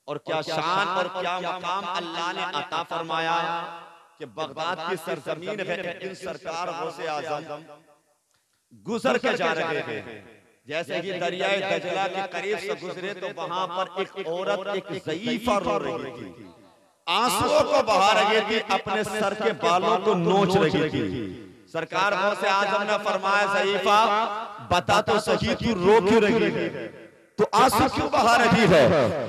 और क्या शान और क्या मकाम अल्लाह ने अता फरमाया कि बगदाद की सरजमीन है। एक दिन सरकार गौसे आजम गुजर के जा रहे थे, जैसे कि दरियाए दजला के करीब से गुजरे तो वहां पर एक औरत एक ज़ईफा रो रही थी, आंसुओं को बहा रही थी, अपने सर के बालों को नोच रही थी। सरकार गौसे आजम ने फरमाया, ज़ईफा बता तो सही, तू रो क्यों रही है, तो आंसू क्यों बहा रही है,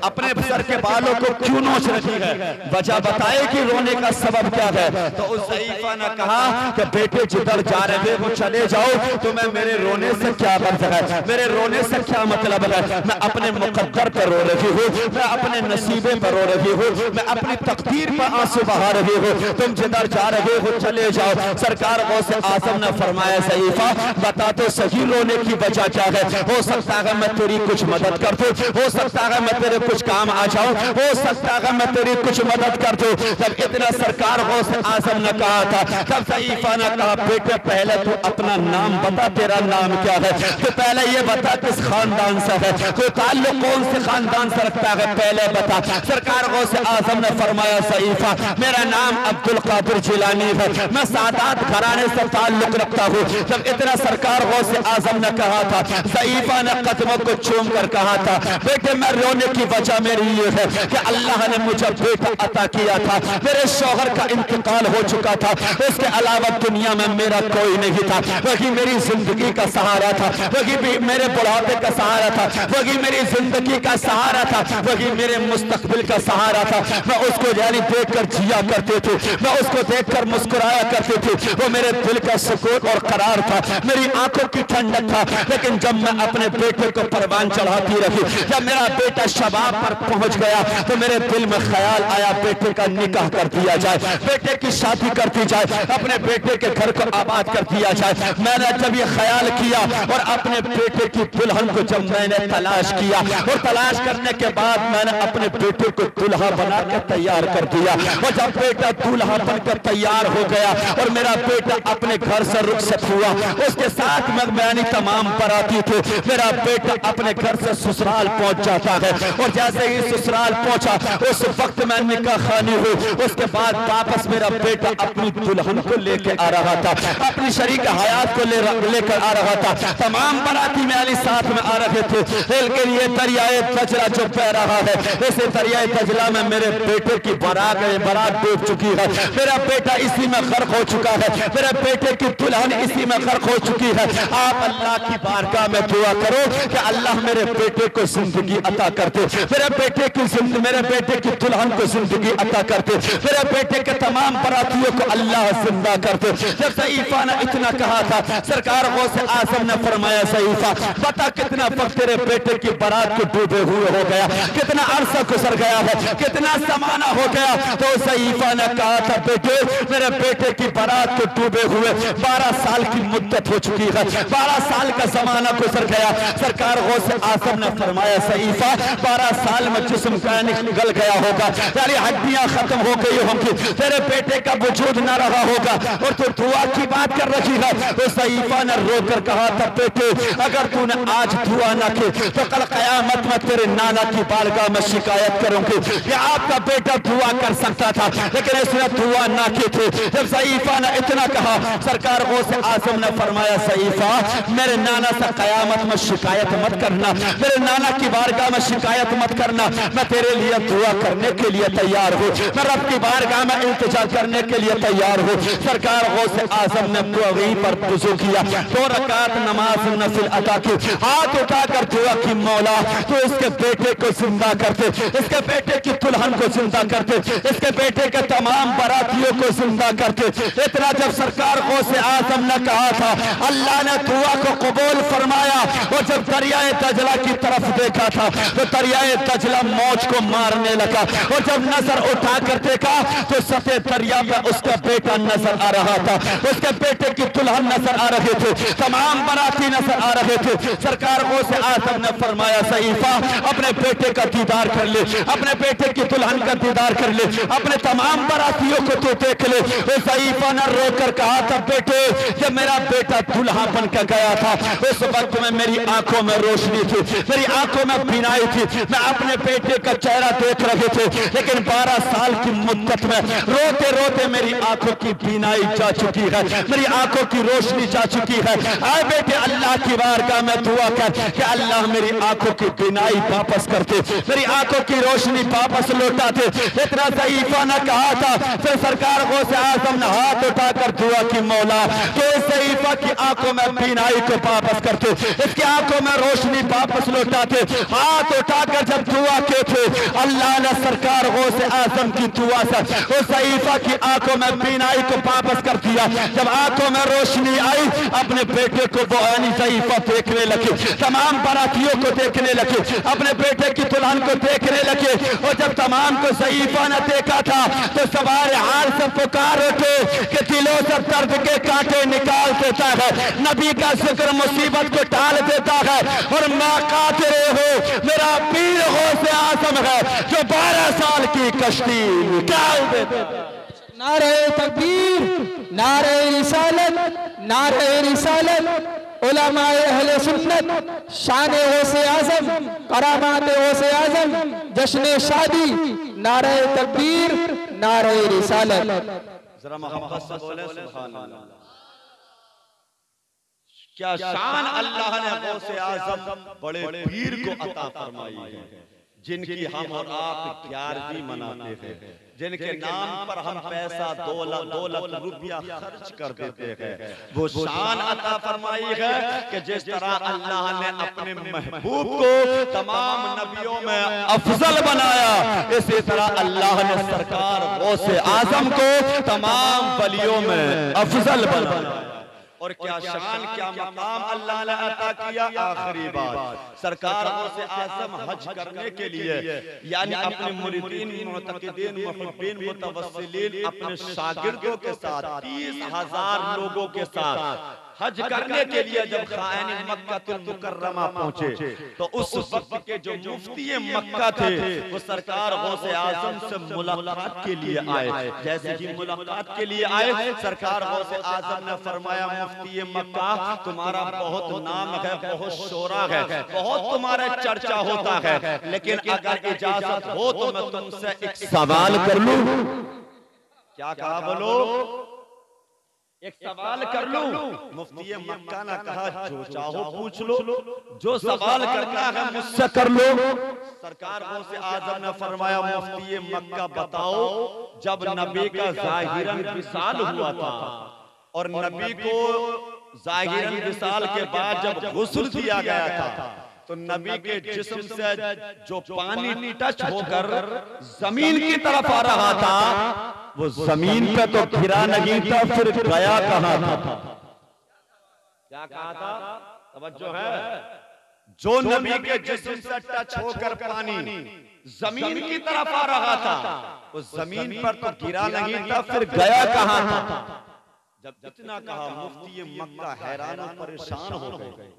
अपने सर के बालों को क्यों नोच रही है, वजह बताए कि रोने का सबब क्या है। तो उस ज़ईफा ने कहा कि बेटे जिधर जा रहे वो चले जाओ, तो मैं मेरे रोने से क्या गर्ज है, मेरे रोने से क्या मतलब है, मैं अपने मुकद्दर पर रो रही हूँ, मैं अपने नसीबे पर रो रही हूँ, मैं अपनी तकदीर पर आंसू बहा रही हूँ, तुम जिधर जा रहे हो चले जाओ। सरकार गौसे आजम ने फरमाया, ज़ईफा बता तो सही रोने की वजह क्या है, हो सकता है मैं तेरी कुछ मदद कर दूं, हो सकता है मैं तेरे कुछ काम आ जाऊं, हो सकता है मैं तेरी कुछ मदद कर दूं। जब इतना सरकार गौसे आजम ने कहा था, तब ज़ईफा ने कहा, बेटे पहले तू अपना नाम बता, तेरा नाम क्या है, तो पहले ये बता किस खानदान से है, कोई ताल्लुक कौन से खानदान से रखता है, पहले बता। सरकार गौसे आजम ने फरमाया, ज़ईफा मेरा नाम अब्दुल कादिर जिलानी है, मैं सादात घराने से ताल्लुक रखता हूँ। जब इतना सरकार गौसे आजम ने कहा था, ज़ईफा ने कदमों को चूम कर कहा था, बेटे मैं रोने की वजह मेरी ये है कि अल्लाह ने मुझे बेटा अता किया था, मेरे शौहर का इंतकाल हो चुका था, इसके अलावा दुनिया में मेरा कोई नहीं था, वही मेरी जिंदगी का सहारा था, वही मेरे बुढ़ापे का सहारा था, वही मेरी जिंदगी का सहारा था, वही मेरे मुस्तकबिल का सहारा था। मैं उसको यानी देख कर जिया करते थे, मैं उसको देख कर मुस्कुराया करते थे, वो मेरे दिल का सुकून और करार था, मेरी आंखों की ठंडक था। लेकिन जब मैं अपने बेटे को परवान चढ़ाती रही, जब मेरा बेटा शबाब पर पहुंच गया, तो मेरे दिल में ख्याल आया बेटे का निकाह कर दिया जाए, बेटे की शादी कर दी जाए, अपने बेटे के घर को आबाद कर दिया जाए। मैंने जब ये ख्याल किया और अपने बेटे की दुल्हन को जब मैंने तलाश किया, और तलाश करने के बाद मैंने अपने बेटे को दुल्हा बना कर तैयार कर दिया, और जब बेटा दूल्हा बनकर तैयार हो गया और मेरा बेटा अपने घर से रुखसत हुआ, उसके साथ में मैंने तमाम बराती थे, मेरा बेटा अपने घर से ससुराल पहुंच जाता है, और जैसे ही ससुराल पहुंचा उस वक्त मैं निकाह खानी हुई। उसके बाद वापस मेरा बेटा अपनी दुल्हन को लेके आ रहा था, अपनी शरीक हयात को लेकर आ रहा था, तमाम बराती में अली साथ में आ रहे थे। लेकिन ये दरियाए दजला जो बह रहा है, इसे दरियाए दजला में मेरे बेटे की बारात डूब चुकी है, मेरा बेटा इसी में गर्क हो चुका है, मेरे बेटे की दुल्हन इसी में गर्क हो चुकी है। आप अल्लाह की बारगाह में दुआ करो कि अल्लाह मेरे बेटे को जिंदगी अता करते, मेरे बेटे की दुल्हन को जिंदगी अता करते, मेरे बेटे के तमाम बरातियों को अल्लाह जिंदा करते। जब ज़ईफा ने इतना कहा था, सरकार गौसे आजम ने फरमाया, ज़ईफा बता कितना वक्त तेरे बेटे की बारात को डूबे हुए हो गया, कितना अरसा गुजर गया है, कितना जमाना हो गया। तो ज़ईफा ने कहा था, बेटे मेरे बेटे की बारात को डूबे हुए 12 साल की मुद्दत हो चुकी है, 12 साल का जमाना गुजर गया। सरकार गौसे आजम ने फरमाया, ज़ईफा 12 साल में जिस्म का निकल गया होगा, यानी हड्डियां खत्म हो गई होंगी, तेरे बेटे का वजूद न रहा होगा, और तू दुआ की बात कर रही है। तो ज़ईफा ने रोकर कहा था, बेटे अगर तूने आज दुआ न की तो कल कयामत में तेरे नाना की बारगाह में शिकायत करूंगी कि आपका बेटा दुआ कर सकता था लेकिन इसने दुआ ना की थी। जब ज़ईफा ने इतना कहा, सरकार गौसे आजम ने फरमाया, ज़ईफा मेरे नाना से कयामत में शिकायत मत करना, मेरे नाना की बारगाह में शिकायत मत करना, मैं तेरे लिए दुआ करने के लिए तैयार हूँ, मैं रब की बारगाह में इंतजार करने के लिए तैयार हूँ। सरकार गौसे आजम ने वहीं पर वुज़ू किया, 2 रकात नमाज नफिल अदा की, हाथ उठाकर दुआ की, मौला तो इसके बेटे को जिंदा करते, इसके बेटे की दुल्हन को जिंदा करते, इसके बेटे के तमाम बरातियों को जिंदा करते। इतना जब सरकार गौसे आजम ने कहा था, अल्लाह ने दुआ को कबूल फरमाया, और जब दरियाए दजला की तरफ देखा था तो दरियाए दजला मौज को मारने लगा, और जब नजर उठा कर देखा तो सफेद दरिया में उसका बेटा नजर आ रहा था, उसके बेटे की दुल्हन नजर आ रहे थे, तमाम बराती नजर आ रहे थे। सरकार गौसे आजम ने फरमाया, ज़ईफा अपने बेटे का दीदार कर ले, अपने बेटे की दुल्हन का दीदार कर ले, अपने तमाम बरातियों को तो देख ले। तो ज़ईफा ने रोकर कहा था, बेटे जब मेरा बेटा दुल्हा बनकर गया था उस वक्त में मेरी आंखों में रोशनी थी, मेरी आंखों में बीनाई थी, मैं अपने बेटे का चेहरा देख रहे थे, लेकिन 12 साल की मुद्दत में रोते रोते मेरी आंखों की बीनाई जा चुकी है, मेरी आंखों की रोशनी जा चुकी है। आए बेटे अल्लाह की बारगाह में दुआ कर कि अल्लाह मेरी आंखों की बीनाई वापस करते, मेरी आंखों की रोशनी वापस लौटाते। इतना ज़ईफा न कहा था, फिर सरकार गौसे आज़म ने हाथ उठाकर दुआ की, मौला तो इस ज़ईफा की आंखों में बीनाई को वापस करते, इसकी आंखों में रोशनी वापस लौटाते। हाथ उठाकर जब दुआ के थे, अल्लाह ने सरकार गौसे आज़म की दुआ से उस ज़ईफा की आंखों में बीनाई को वापस कर दिया। जब आंखों में रोशनी आई, अपने बेटे को वो ज़ईफा देखने लगे, तमाम बारातियों को देखने लगे, अपने बेटे की दुल्हन को देखने लगे। और जब तमाम को ज़ईफा ने देखा था तो सवार हाल से पुकार उठे कि दिलों से दर्द के कांटे निकाल देता है, नबी का जिक्र मुसीबत को टाल देता है। और मैं कातिरे हो, मेरा पीर गौसे आज़म है जो 12 साल की कश्ती निकाल देता है। नारे तकबीर, नारे रिसालत, नारे रिसालत, उलमाए अहले सुन्नत, शान गौसे आज़म, करामात गौसे आज़म, जश्न शादी, नारे तकबीर, नारे रिसालत। जरा मोहब्बत से बोले सुभान अल्लाह। क्या शान अल्लाह ने गौसे आज़म बड़े पीर को अता फरमाई है, जिनकी हम और आप 11वीं मनाते हैं, जिनके नाम पर हम पैसा दौलत रुपया खर्च कर देते हैं। वो शान अता फरमाई है कि जिस तरह अल्लाह ने अपने महबूब को तमाम नबियों में अफजल बनाया, इसी तरह अल्लाह ने सरकार गौसे आज़म को तमाम वलियों में अफजल बनाया। और क्या शान क्या मकाम अल्लाह ने अता किया। आखिरी बात, सरकार गौसे आज़म हज करने के लिए यानी अपने मुरीदीन, मुतक़िदीन, मुहिब्बीन, मुतवस्सिलीन, अपने शागिर्दों के साथ 30,000 लोगों के साथ हज करने के लिए जब खानी मक्का मुकर्रमा पहुंचे, तो उस वक्त के जो मुफ्ती मक्का थे वो सरकार गौसे आज़म से मुलाकात के लिए आए। जैसे ही मुलाकात के लिए आए, सरकार गौसे आज़म ने फरमाया, मुफ्ती मक्का तुम्हारा बहुत नाम है, बहुत शोरा है, बहुत तुम्हारा चर्चा होता है, लेकिन अगर इजाजत हो तो मैं तुमसे एक सवाल कर लूं। क्या कहा बोलो? एक सवाल कर लूं। मुफ्ती मक्का ने कहा, जो चाहो पूछ लो, जो सवाल करना है मुझसे कर लो। सरकार गौसे आज़म ने फरमाया, मुफ्ती मक्का बताओ, जब नबी का ज़ाहिरन विसाल हुआ था और नबी को ज़ाहिरन विसाल के बाद जब गुस्ल दिया गया था, तो नबी के जिस्म से जो पानी टच होकर जमीन की तरफ आ रहा था, वो जमीन पे तो गिरा नहीं था, फिर गया कहां था? क्या कहा था? तवज्जो है। जो नबी के जिस्म से टच होकर पानी जमीन की तरफ आ रहा था, वो जमीन पर तो गिरा नहीं था, फिर गया कहां था? जब इतना कहा, मुफ्ती मक्का हैरान और परेशान हो गए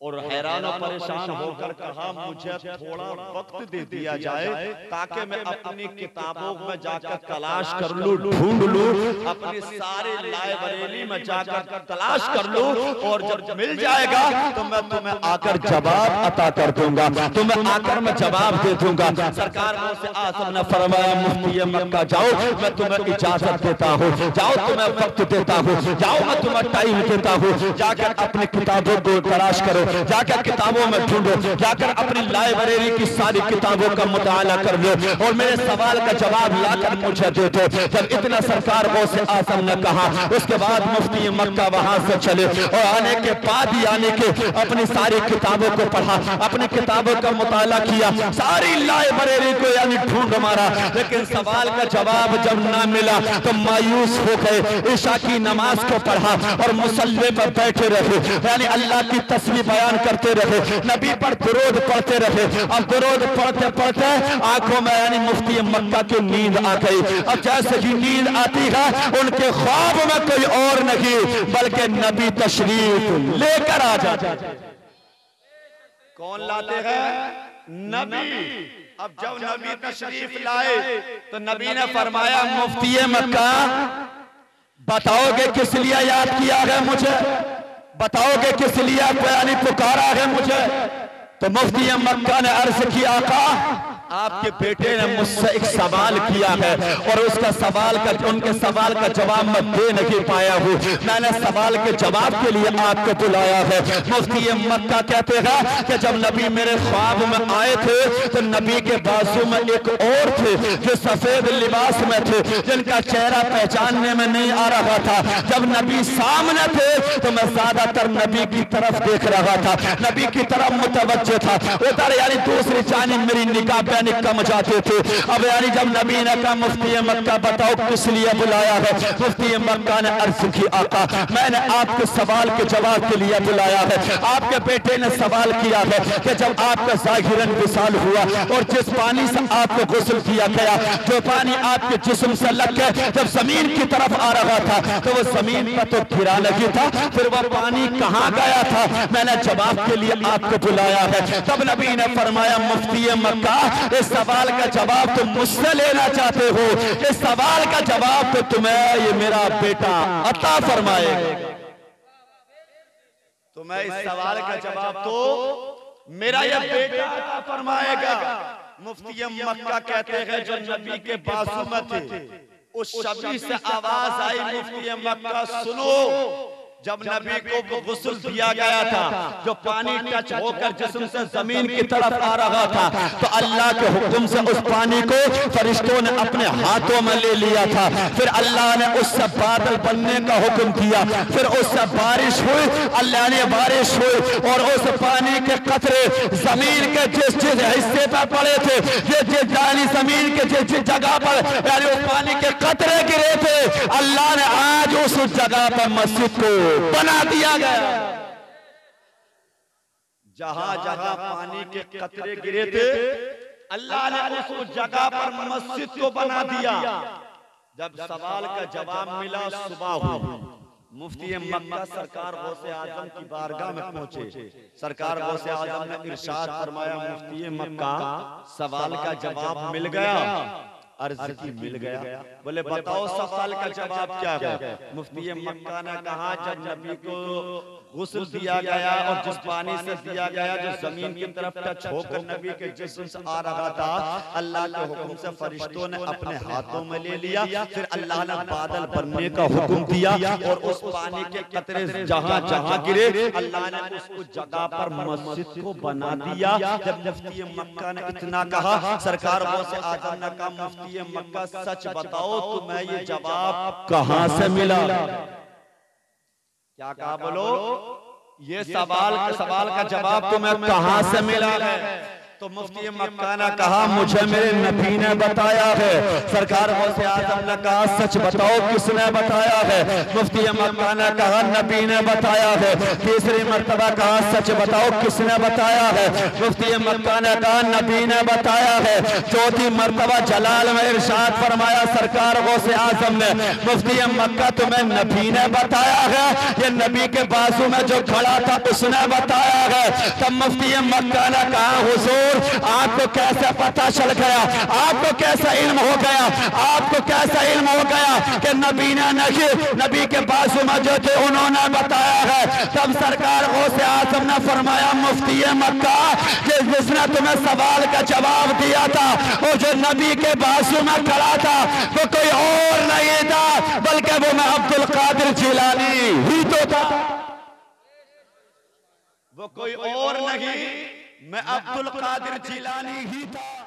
और हैरान और परेशान होकर कहा, मुझे थोड़ा वक्त दे दिया जाए ताकि मैं अपनी किताबों में जाकर तलाश कर लूं, ढूंढ लूं, अपने सारे लाइब्रेरी में जाकर तलाश कर लूं, और जब मिल जाएगा तो मैं तुम्हें आकर जवाब अता कर दूंगा, तुम्हें आकर मैं जवाब दे दूंगा। सरकार गौसे आज़म ने फरमाया, मुफ्ती मक्का जाओ, मैं तुम्हें इजाजत देता हूँ, जाओ तुम्हें वक्त देता हूँ, जाओ मैं तुम्हें टाइम देता हूँ, जाकर अपनी किताबों को तलाश करो, जाकर किताबों में ढूंढो, जाकर अपनी लाइब्रेरी की सारी किताबों का मुताला कर लो और मेरे सवाल का जवाब लाकर मुझे दे दो। जब इतना सरकार गौसे आज़म ने कहा, उसके बाद मुफ्ती मक्का वहां से चले और आने के बाद ही आने के अपनी सारी किताबों को पढ़ा, अपनी किताबों का मुताला किया, सारी लाइब्रेरी को यानी ढूंढ मारा, लेकिन सवाल का जवाब जब ना मिला तो मायूस हो गए। ईशा की नमाज को पढ़ा और मुसल्ले पर बैठे रहे, यानी अल्लाह की तस्बीह बयान करते रहे, नबी पर दुरूद पढ़ते रहे। अब दुरूद पढ़ते पढ़ते आंखों में यानी मुफ्ती मक्का की नींद आ गई। अब जैसे ही नींद आती है, उनके ख्वाब में कोई और नहीं बल्कि नबी तशरीफ लेकर आ जाते। कौन लाते हैं? नबी। अब जब नबी तशरीफ लाए तो नबी ने फरमाया, मुफ्ती मक्का बताओगे किस लिए याद किया है मुझे? बताओगे किस लिए यानी पुकारा है मुझे? तो मुफ्ती मक्का ने अर्ज किया, आका आपके बेटे ने मुझसे एक सवाल किया है और उसका उनके सवाल का जवाब मैं दे नहीं पाया हूँ। मैंने सवाल के जवाब के लिए आपको बुलाया है। मुफ्ती मक्का कहते हैं कि जब नबी मेरे ख्वाब में आए थे तो नबी के बाजू में एक और थे जो सफेद लिबास में थे, जिनका चेहरा पहचानने में नहीं आ रहा था। जब नबी सामने थे तो मैं ज्यादातर नबी की तरफ देख रहा था, नबी की तरफ मुतवज्जो था। उधर यानी दूसरी जानिब मेरी निगाह कम जाते थे। अब यानी जब नबी ने कहा मुफ्ती मक्का बताओ किस लिए बुलाया है? मुफ्ती मक्का ने अर्ज की, आका मैंने आपके सवाल के जवाब के लिए बुलाया है। आपके बेटे ने सवाल किया है कि जब आपका ज़ाहिरन विसाल हुआ और जिस पानी से आपको गुस्ल किया गया, जो पानी आपके जिस्म से लग के जब जमीन की तरफ आ रहा था तो वो जमीन पर तो गिरा नहीं था, फिर वह पानी कहाँ गया था? मैंने जवाब के लिए आपको बुलाया है। तब नबी ने फरमाया, मुफ्ती मक्का इस सवाल का जवाब तुम मुझसे लेना चाहते हो, इस सवाल का जवाब तो तुम्हें ये मेरा बेटा अता फरमाएगा। तो मैं इस सवाल का जवाब तो मेरा यह बेटा अता फरमाएगा। मुफ्ती मक्का कहते हैं जो नबी के बाजू में थे उस शबी से आवाज आई, मुफ्ती मक्का सुनो। जब नबी को गुस्ल दिया गया था, जो पानी टच होकर जिस्म से जमीन की तरफ आ रहा था, तो अल्लाह के हुक्म से उस पानी को फरिश्तों ने अपने हाथों में ले लिया था। फिर अल्लाह ने उससे बादल बनने का हुक्म किया, फिर उससे बारिश हुई, अल्लाह ने बारिश हुई और उस पानी के कतरे जमीन के जिस हिस्से पर पड़े थे, जिस जमीन के जिस जगह पर यानी उस पानी के कतरे गिरे थे, अल्लाह ने आज उस जगह पर मस्जिद को बना दिया गया। जहां जहां पानी के कतरे गिरे थे अल्लाह ने उस जगह पर मस्जिद को बना दिया। जब सवाल का जवाब मिला सुबह हुई, मुफ्ती मक्का सरकार गौसे आजम की बारगाह में पहुंचे। सरकार गौसे आजम ने इरशाद फरमाया, मुफ्ती मक्का सवाल का जवाब मिल गया, अर्ज की मिल गया। बोले बताओ सवाल का जवाब क्या है? मुफ्ती मक्का ने कहा जब नबी को गुस्ल दिया गया और जिस पानी से दिया गया जो जमीन की तरफ टच होकर नबी के जिस्म से आ रहा था, अल्लाह के हुक्म से फरिश्तों ने अपने हाथों में ले लिया। फिर अल्लाह ने बादल बनने का हुक्म दिया और उस पानी के कतरे जहां जहां गिरे अल्लाह ने उस जगह पर मस्जिद को बना दिया। जब मुफ्ती मक्का ने इतना कहा, सरकार गौसे आजम ने कहा, मुफ्ती मक्का सच बताओ तुम्हें ये जवाब कहां से मिला? क्या कहा बोलो? ये सवाल का जवाब तुम्हें कहां से मिला है? तो मुफ्ती मक्का ने कहा मुझे मेरे नबी ने बताया है। सरकार गौसे आजम ने कहा सच बताओ किसने बताया है? मुफ्ती मक्का ने कहा नबी ने बताया है। तीसरी मर्तबा कहा सच बताओ किसने बताया है? मुफ्ती मक्का ने कहा नबी ने बताया है। चौथी मर्तबा जलाल में इरशाद फरमाया सरकार गौसे आजम ने, मुफ्ती मक्का तुम्हें नबी ने बताया है, ये नबी के बाजू में जो खड़ा था उसने बताया है। तब मुफ्ती मक्का ने कहा हुजूर आपको कैसे पता चल गया, आपको कैसा इल्म हो गया, आपको कैसा इल्म हो गया कि नबी ने नहीं, नबी के बाजू में जो थे उन्होंने बताया है। तब सरकार गौसे आजम ने फरमाया मुफ्ती मक्का जिसने तुम्हें सवाल का जवाब दिया था और जो नबी के बाजू में खड़ा था वो कोई और नहीं था बल्कि वो मैं अब्दुल कादिर जिलानी ही तो था। वो कोई और नहीं, मैं अब्दुल कादिर जिलानी ही था।